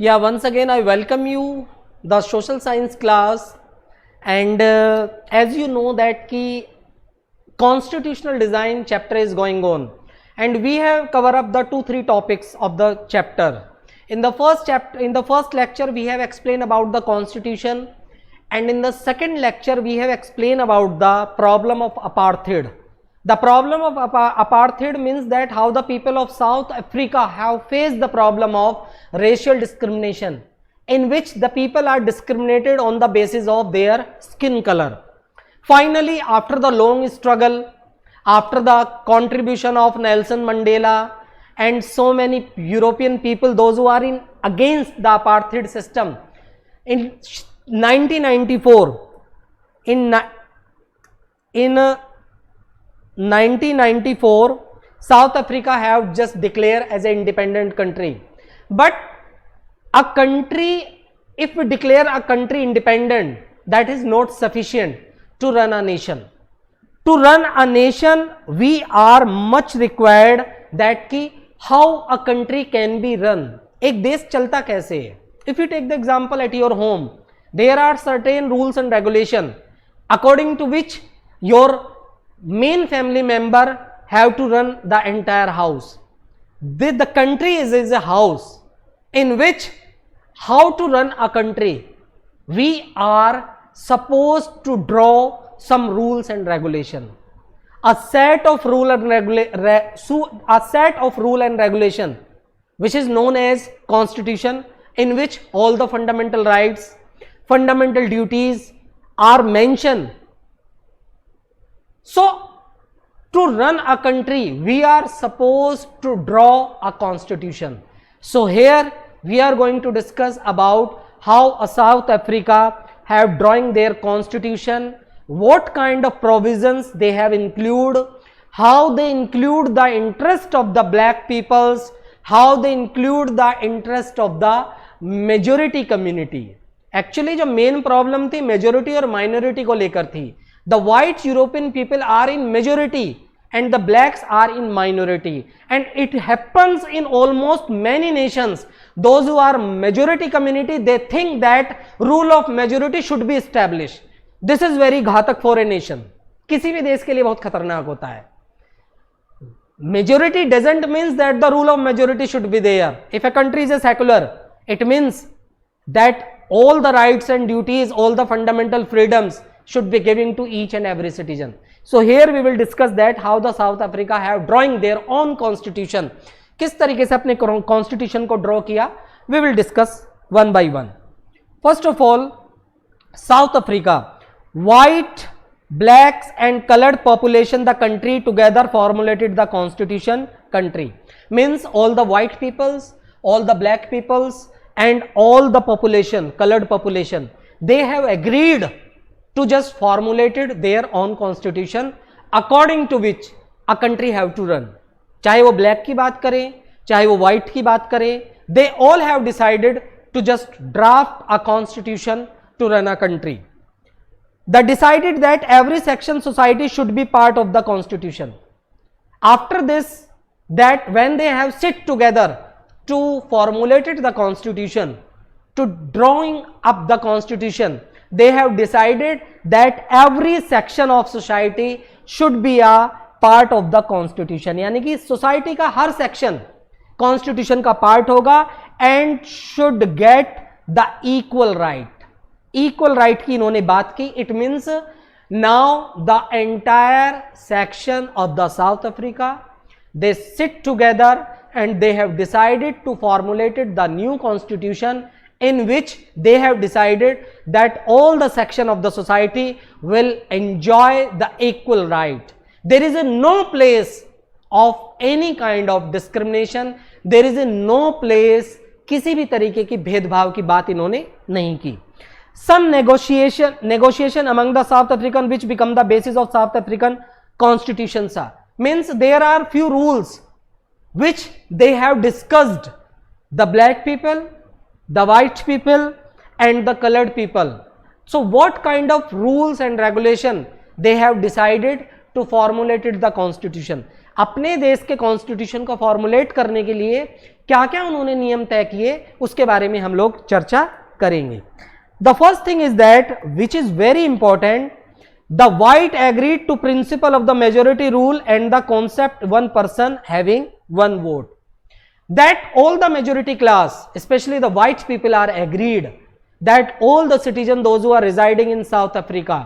Yeah, once again I welcome you the social science class, and as you know that ki constitutional design chapter is going on, and we have covered up the 2-3 topics of the chapter. In the first lecture we have explained about the constitution, and in the second lecture we have explained about the problem of apartheid. The problem of apartheid means that how the people of South Africa have faced the problem of racial discrimination, in which the people are discriminated on the basis of their skin color. Finally, after the long struggle, after the contribution of Nelson Mandela and so many European people, those who are against the apartheid system, in 1994, in 1994, South Africa have just declared as an independent country. But a country, if we declare a country independent, that is not sufficient to run a nation. To run a nation, we are much required that ki how a country can be run. एक देश चलता कैसे है? If you take the example at your home, there are certain rules and regulation according to which your main family member have to run the entire house. The country is a house in which how to run a country, we are supposed to draw some rules and regulation. A set of rule and regulation which is known as constitution, in which all the fundamental rights, fundamental duties are mentioned. So, to run a country, we are supposed to draw a constitution. So, here we are going to discuss about how South Africa have drawing their constitution, what kind of provisions they have include, how they include the interest of the black peoples, how they include the interest of the majority community. Actually, जो main problem थी majority और minority को लेकर थी. The white European people are in majority and the blacks are in minority, and it happens in almost many nations. Those who are majority community, they think that rule of majority should be established. This is very घातक for a nation. किसी भी देश के लिए बहुत खतरनाक होता है. Majority doesn't mean that the rule of majority should be there. If a country is a secular, it means that all the rights and duties, all the fundamental freedoms should be given to each and every citizen. So here we will discuss that how the South Africa have drawing their own constitution. किस तरीके से अपने constitution को draw किया, we will discuss one by one. First of all, South Africa, white, blacks and colored population, the country together formulated the constitution country. Means all the white peoples, all the black peoples and all the population, colored population, they have agreed to just formulated their own constitution according to which a country have to run. चाहे वो black की बात करें, चाहे वो white की बात करें, they all have decided to just draft a constitution to run a country. They decided that every section society should be part of the constitution. After this, that when they have sit together to formulated the constitution, to drawing up the constitution, they have decided that every section of society should be a part of the constitution. यानी कि society का हर section constitution का part होगा and should get the equal right. Equal right की इन्होंने बात की. It means now the entire section of the South Africa, they sit together and they have decided to formulate the new constitution, in which they have decided that all the section of the society will enjoy the equal right. There is no place of any kind of discrimination. There is no place किसी भी तरीके की भेदभाव की बात इन्होंने नहीं की. Some negotiation among the South African which become the basis of South African constitution, sir. Means there are few rules which they have discussed, the black people, the white people and the colored people. So what kind of rules and regulation they have decided to formulate the constitution. अपने देश के constitution को formulate करने के लिए क्या क्या उन्होंने नियम तय किए उसके बारे में हम लोग चर्चा करेंगे. The first thing is that which is very important, the white agreed to principle of the majority rule and the concept one person having one vote. That all the majority class, especially the white people, are agreed that all the citizens, those who are residing in South Africa,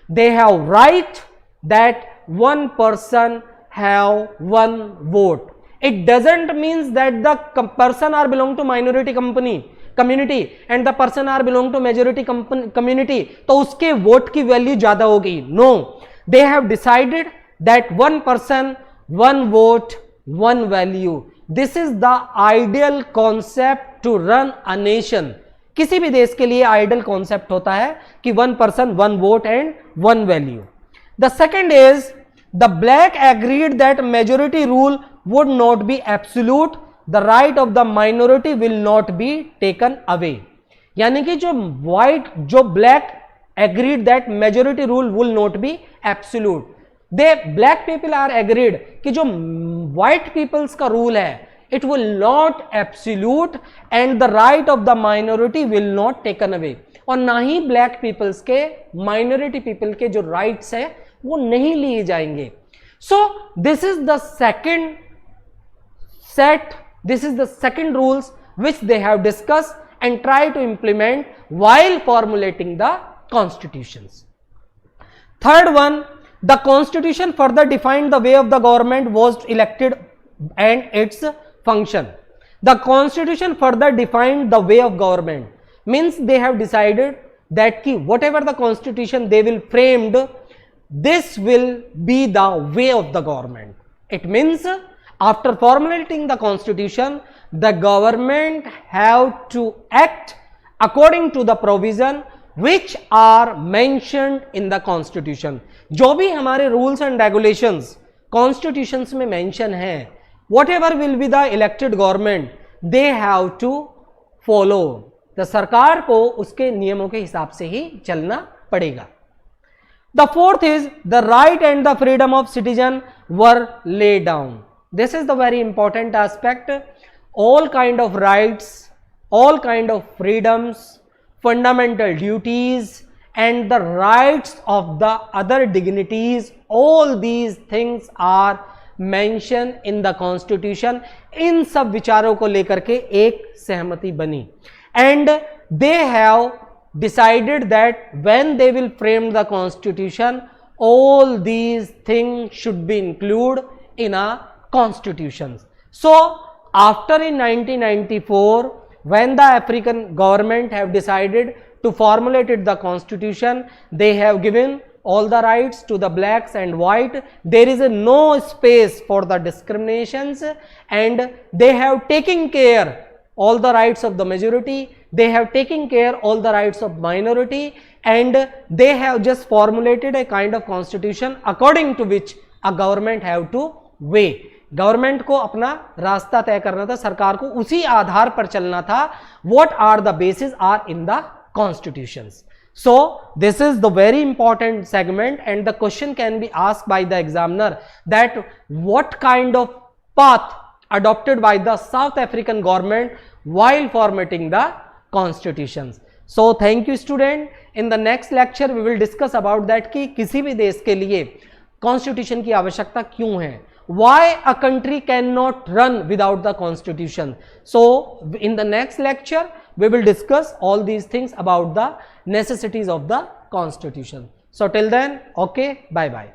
they have right that one person have one vote. It doesn't means that the person are belong to minority community and the person are belong to majority community, तो उसके vote की value ज्यादा होगी. No, they have decided that one person, one vote, one value. This is the ideal concept to run a nation. किसी भी देश के लिए आइडियल कॉन्सेप्ट होता है कि one person one vote and one value. The second is the black agreed that majority rule would not be absolute, the right of the minority will not be taken away. यानी कि जो black agreed that majority rule will not be absolute. They black people are agreed कि जो white peoples का rule है it will not absolute and the right of the minority will not taken away. और ना ही black peoples के minority people के जो राइट्स है वो नहीं लिए जाएंगे. So this is the second set, this is the second rules which they have discuss and try to implement while formulating the constitutions. Third one, the constitution further defined the way of the government was elected and its function. The constitution further defined the way of government, means they have decided that ki whatever the constitution they will framed, this will be the way of the government. It means after formulating the constitution, the government have to act according to the provision which are mentioned in the constitution. जो भी हमारे rules and regulations constitutions में mention है, whatever will be the elected government, they have to follow. the सरकार को उसके नियमों के हिसाब से ही चलना पड़ेगा. The fourth is the right and the freedom of citizen were laid down. This is the very important aspect. All kind of rights, all kind of freedoms, fundamental duties and the rights of the other dignities, all these things are mentioned in the constitution. इन सब विचारों को लेकर के एक सहमति बनी and they have decided that when they will frame the constitution, all these things should be included in a constitution. So after in 1994, when the African government have decided to formulate the constitution, they have given all the rights to the blacks and white. There is no space for the discriminations and they have taken care all the rights of the majority, they have taken care all the rights of minority and they have just formulated a kind of constitution according to which a government have to weigh. Government को अपना रास्ता तय करना था, सरकार को उसी आधार पर चलना था. What are the basis are in the constitutions. So this is the very important segment and the question can be asked by the examiner that what kind of path adopted by the South African government while formatting the constitutions. So thank you student. In the next lecture we will discuss about that कि किसी भी देश के लिए constitution की आवश्यकता क्यों है. Why a country cannot run without the constitution. So in the next lecture we will discuss all these things about the necessities of the constitution. So till then, okay, bye bye.